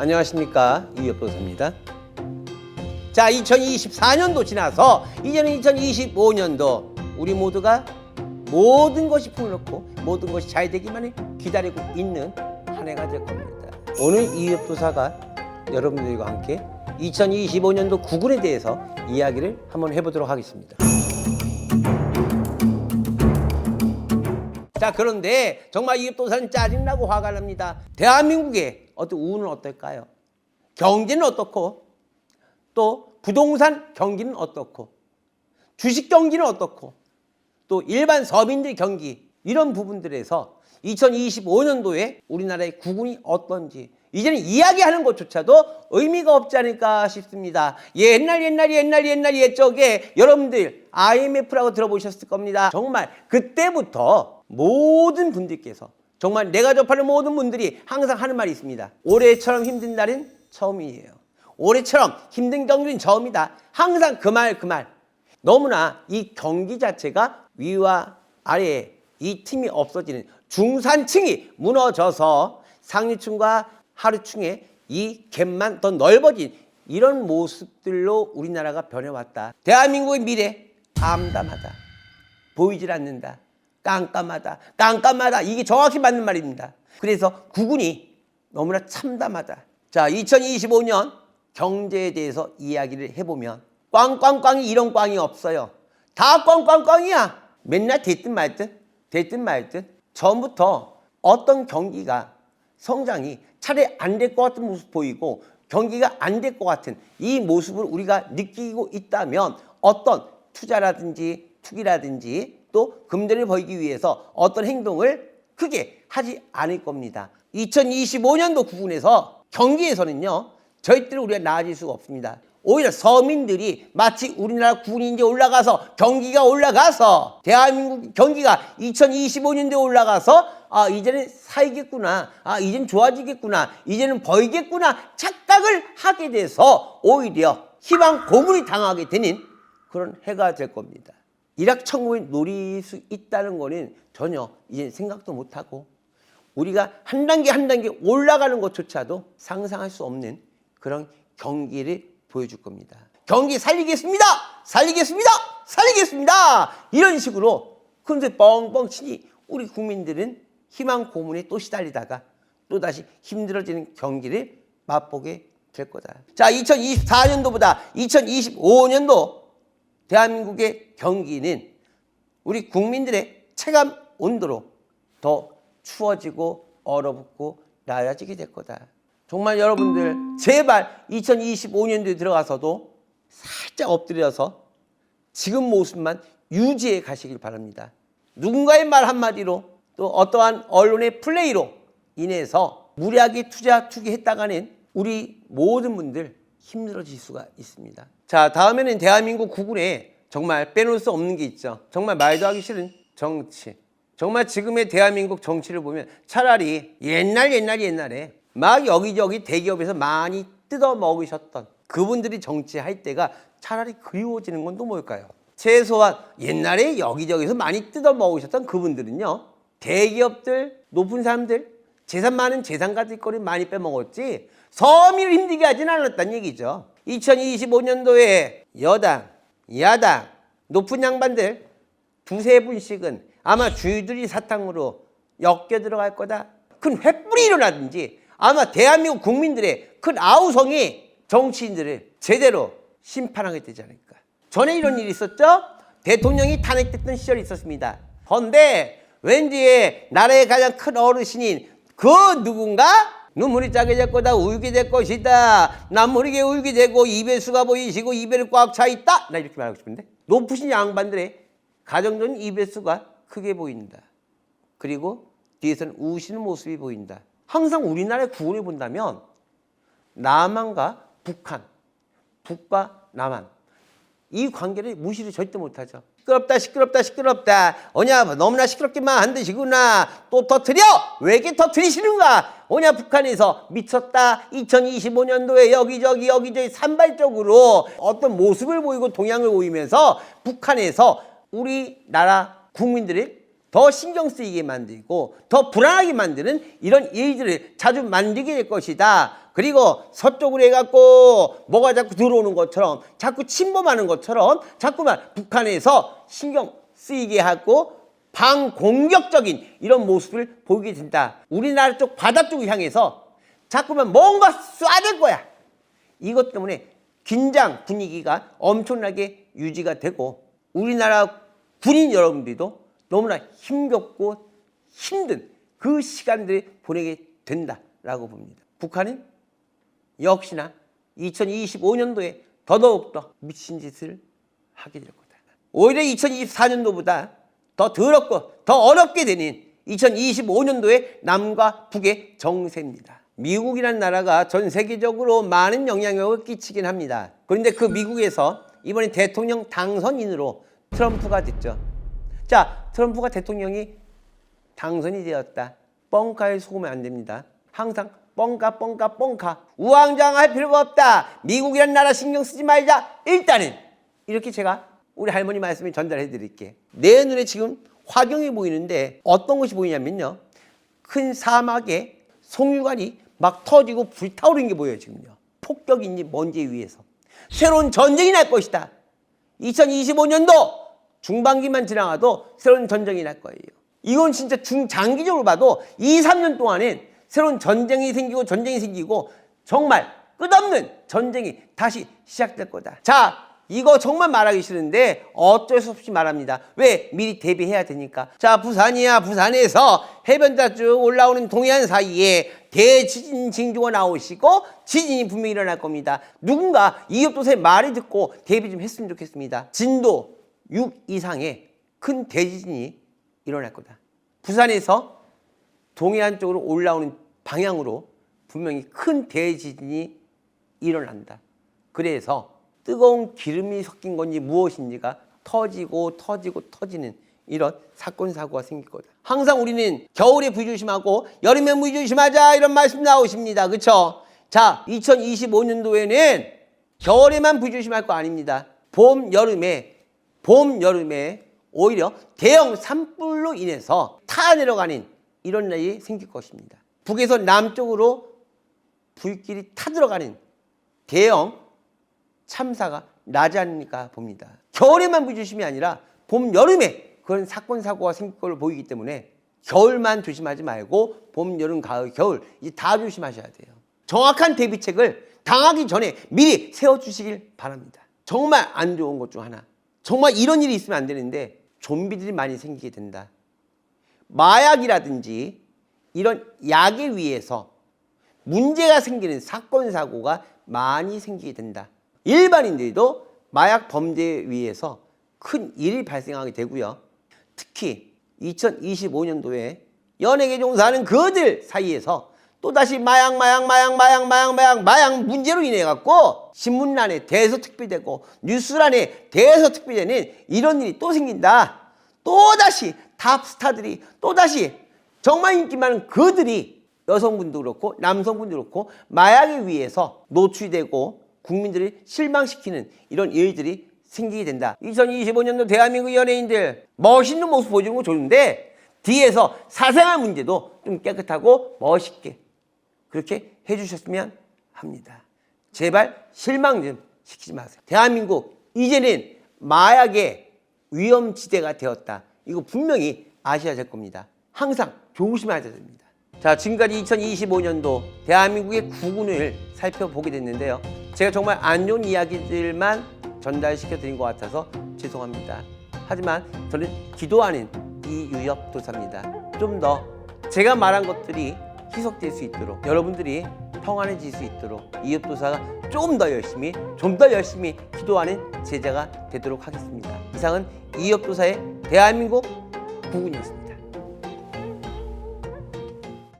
안녕하십니까, 이협도사입니다. 자, 2024년도 지나서 이제는 2025년도 우리 모두가 모든 것이 풍요롭고 모든 것이 잘 되기만을 기다리고 있는 한 해가 될 겁니다. 오늘 이협도사가 여러분들과 함께 2025년도 구군에 대해서 이야기를 한번 해보도록 하겠습니다. 자, 그런데 정말 이협도사는 짜증나고 화가 납니다. 대한민국의 어떤 운은 어떨까요? 경제는 어떻고, 또 부동산 경기는 어떻고, 주식 경기는 어떻고, 또 일반 서민들 경기, 이런 부분들에서 2025년도에 우리나라의 구군이 어떤지 이제는 이야기하는 것조차도 의미가 없지 않을까 싶습니다. 옛날 옛적에 여러분들 IMF라고 들어보셨을 겁니다. 정말 그때부터 모든 분들께서, 정말 내가 접하는 모든 분들이 항상 하는 말이 있습니다. 올해처럼 힘든 날은 처음이에요. 올해처럼 힘든 경기는 처음이다. 항상 그 말. 너무나 이 경기 자체가 위와 아래에 이 틈이 없어지는, 중산층이 무너져서 상류층과 하류층의 이 갭만 더 넓어진 이런 모습들로 우리나라가 변해왔다. 대한민국의 미래 암담하다. 보이질 않는다. 깜깜하다. 이게 정확히 맞는 말입니다. 그래서 구군이 너무나 참담하다. 자, 2025년 경제에 대해서 이야기를 해보면 꽝꽝꽝이 이런 꽝이 없어요. 다 꽝꽝꽝이야. 맨날 됐든 말든 전부터 어떤 경기가 성장이 차라리 안 될 것 같은 모습 보이고 경기가 안 될 것 같은 이 모습을 우리가 느끼고 있다면 어떤 투자라든지 투기라든지 또 금전을 벌기 위해서 어떤 행동을 크게 하지 않을 겁니다. 2025년도 구군에서 경기에서는요, 절대로 우리가 나아질 수가 없습니다. 오히려 서민들이 마치 우리나라 구군이 이제 올라가서 경기가 올라가서 대한민국 경기가 2025년도에 올라가서 이제는 살겠구나, 이제는 좋아지겠구나, 이제는 벌겠구나 착각을 하게 돼서 오히려 희망 고문이 당하게 되는 그런 해가 될 겁니다. 일확천금을 노릴 수 있다는 거는 전혀 이제 생각도 못하고 우리가 한 단계 올라가는 것조차도 상상할 수 없는 그런 경기를 보여줄 겁니다. 경기 살리겠습니다. 이런 식으로 큰소리 뻥뻥 치니 우리 국민들은 희망 고문에 또 시달리다가 또다시 힘들어지는 경기를 맛보게 될 거다. 자, 2024년도보다 2025년도 대한민국의 경기는 우리 국민들의 체감 온도로 더 추워지고 얼어붙고 낮아지게 될 거다. 정말 여러분들 제발 2025년도에 들어가서도 살짝 엎드려서 지금 모습만 유지해 가시길 바랍니다. 누군가의 말 한마디로 또 어떠한 언론의 플레이로 인해서 무리하게 투기했다가는 우리 모든 분들 힘들어질 수가 있습니다. 자, 다음에는 대한민국 구군에 정말 빼놓을 수 없는 게 있죠. 정말 말도 하기 싫은 정치. 정말 지금의 대한민국 정치를 보면 차라리 옛날에 막 여기저기 대기업에서 많이 뜯어 먹으셨던 그분들이 정치할 때가 차라리 그리워지는 건 또 뭘까요? 최소한 옛날에 여기저기서 많이 뜯어 먹으셨던 그분들은요, 대기업들, 높은 사람들, 재산 많은 재산가들 거리 많이 빼먹었지 서민을 힘들게 하진 않았다는 얘기죠. 2025년도에 여당, 야당, 높은 양반들 두세 분씩은 아마 주의들이 사탕으로 엮여 들어갈 거다. 큰 횃불이 일어나든지 아마 대한민국 국민들의 큰 아우성이 정치인들을 제대로 심판하게 되지 않을까. 전에 이런 일이 있었죠? 대통령이 탄핵됐던 시절이 있었습니다. 그런데 왠지 나라의 가장 큰 어르신인 그 누군가 눈물이 짜게 될 거다, 울게 될 것이다, 남 모르게 울게 되고 입에 수가 보이시고 입에는 꽉 차 있다, 나 이렇게 말하고 싶은데 높으신 양반들의 가정적인 입의 수가 크게 보인다. 그리고 뒤에서는 우시는 모습이 보인다. 항상 우리나라의 구군을 본다면 남한과 북한, 북과 남한 이 관계를 무시를 절대 못하죠. 시끄럽다. 오냐 너무나 시끄럽게만 한 듯이구나. 또 터뜨려. 왜 이렇게 터뜨리시는가. 오냐 북한에서 미쳤다. 2025년도에 여기저기 산발적으로 어떤 모습을 보이고 동향을 보이면서 북한에서 우리나라 국민들을 더 신경 쓰이게 만들고 더 불안하게 만드는 이런 일들을 자주 만들게 될 것이다. 그리고 서쪽으로 해갖고 뭐가 자꾸 들어오는 것처럼 자꾸 침범하는 것처럼 자꾸만 북한에서 신경 쓰이게 하고 반공격적인 이런 모습을 보이게 된다. 우리나라 쪽 바다 쪽을 향해서 자꾸만 뭔가 쏴댈 거야. 이것 때문에 긴장 분위기가 엄청나게 유지가 되고 우리나라 군인 여러분들도 너무나 힘겹고 힘든 그 시간들을 보내게 된다라고 봅니다. 북한은 역시나 2025년도에 더더욱더 미친 짓을 하게 될 거다. 오히려 2024년도보다 더 더럽고 더 어렵게 되는 2025년도의 남과 북의 정세입니다. 미국이라는 나라가 전 세계적으로 많은 영향력을 끼치긴 합니다. 그런데 그 미국에서 이번에 대통령 당선인으로 트럼프가 됐죠. 자, 트럼프가 대통령이 당선이 되었다. 뻥카에 속으면 안 됩니다. 항상 뻥카 우왕좌왕할 필요가 없다. 미국이란 나라 신경 쓰지 말자. 일단은 이렇게 제가 우리 할머니 말씀을 전달해 드릴게. 내 눈에 지금 화경이 보이는데 어떤 것이 보이냐면요, 큰 사막에 송유관이 막 터지고 불타오르는 게 보여요. 지금요, 폭격인지 뭔지에 의해서 새로운 전쟁이 날 것이다. 2025년도 중반기만 지나가도 새로운 전쟁이 날 거예요. 이건 진짜 중장기적으로 봐도 2, 3년 동안은 새로운 전쟁이 생기고 정말 끝없는 전쟁이 다시 시작될 거다. 자, 이거 정말 말하기 싫은데 어쩔 수 없이 말합니다. 왜? 미리 대비해야 되니까. 자, 부산이야. 부산에서 해변가 쭉 올라오는 동해안 사이에 대지진 징조가 나오시고 지진이 분명히 일어날 겁니다. 누군가 이웃도사의 말을 듣고 대비 좀 했으면 좋겠습니다. 진도 6 이상의 큰 대지진이 일어날 거다. 부산에서 동해안 쪽으로 올라오는 방향으로 분명히 큰 대지진이 일어난다. 그래서 뜨거운 기름이 섞인 건지 무엇인지가 터지는 이런 사건 사고가 생길 거다. 항상 우리는 겨울에 불조심하고 여름에 불조심하자 이런 말씀 나오십니다. 그렇죠? 자, 2025년도에는 겨울에만 불조심할 거 아닙니다. 봄, 여름에 오히려 대형 산불로 인해서 타내려가는 이런 일이 생길 것입니다. 북에서 남쪽으로 불길이 타들어가는 대형 참사가 나지 않을까 봅니다. 겨울에만 불조심이 아니라 봄, 여름에 그런 사건, 사고가 생길 걸로 보이기 때문에 겨울만 조심하지 말고 봄, 여름, 가을, 겨울 이제 다 조심하셔야 돼요. 정확한 대비책을 당하기 전에 미리 세워주시길 바랍니다. 정말 안 좋은 것 중 하나, 정말 이런 일이 있으면 안 되는데 좀비들이 많이 생기게 된다. 마약이라든지 이런 약에 의해서 문제가 생기는 사건, 사고가 많이 생기게 된다. 일반인들도 마약 범죄에 의해서 큰 일이 발생하게 되고요. 특히 2025년도에 연예계 종사하는 그들 사이에서 또다시 마약 문제로 인해 갖고 신문란에 대서특필되고 뉴스란에 대서특필되는 이런 일이 또 생긴다. 또다시 탑스타들이 또다시 정말 인기 많은 그들이 여성분도 그렇고 남성분도 그렇고 마약에 의해서 노출되고 국민들을 실망시키는 이런 일들이 생기게 된다. 2025년도 대한민국 연예인들 멋있는 모습 보여주는 거 좋은데 뒤에서 사생활 문제도 좀 깨끗하고 멋있게 그렇게 해주셨으면 합니다. 제발 실망 좀 시키지 마세요. 대한민국 이제는 마약의 위험지대가 되었다. 이거 분명히 아셔야 될 겁니다. 항상 조심해야 됩니다. 자, 지금까지 2025년도 대한민국의 국운을 살펴보게 됐는데요. 제가 정말 안 좋은 이야기들만 전달시켜 드린 것 같아서 죄송합니다. 하지만 저는 기도하는 이유엽 도사입니다. 좀 더 제가 말한 것들이 희석될 수 있도록, 여러분들이 평안해질 수 있도록 이엽 도사가 좀 더 열심히 기도하는 제자가 되도록 하겠습니다. 이상은 이엽 도사의 대한민국 국운이었습니다.